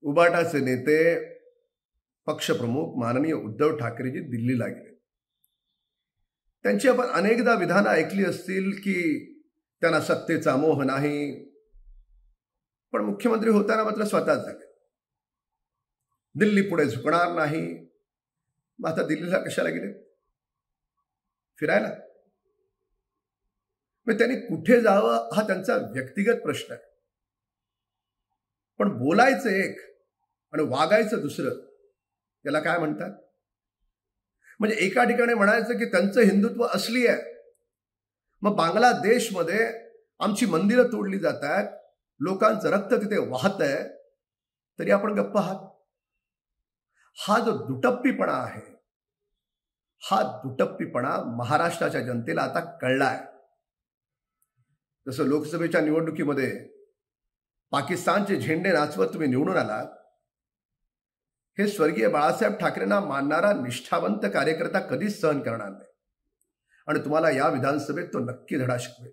उबाटाचे नेते पक्षप्रमुख माननीय उद्धव ठाकरेजी दिल्लीला गेले. त्यांची आपण अनेकदा विधानं ऐकली असतील की त्यांना सत्तेचा मोह नाही, पण मुख्यमंत्री होताना मात्र स्वतःच झाले. दिल्ली पुढे झुकणार नाही. मग आता दिल्लीला कशाला गेले? फिरायला? मग त्यांनी कुठे जावं हा त्यांचा व्यक्तिगत प्रश्न आहे. पण बोलायचं एक आणि वागायचं दुसरं, याला काय म्हणतात? म्हणजे एका ठिकाणी म्हणायचं की त्यांचं हिंदुत्व असली आहे, मग बांगलादेशमध्ये आमची मंदिरं तोडली जात आहेत, लोकांचं रक्त तिथे वाहत आहे, तरी आपण गप्प आहात. हा जो दुटप्पीपणा आहे, हा दुटप्पीपणा महाराष्ट्राच्या जनतेला आता कळलाय. जसं लोकसभेच्या निवडणुकीमध्ये पाकिस्तानचे झेंडे नाचवत तुम्ही निवडून आलात, हे स्वर्गीय बाळासाहेब ठाकरेंना मानणारा निष्ठावंत कार्यकर्ता कधीच सहन करणार नाही आणि तुम्हाला या विधानसभेत तो नक्की धडा शिकवेल.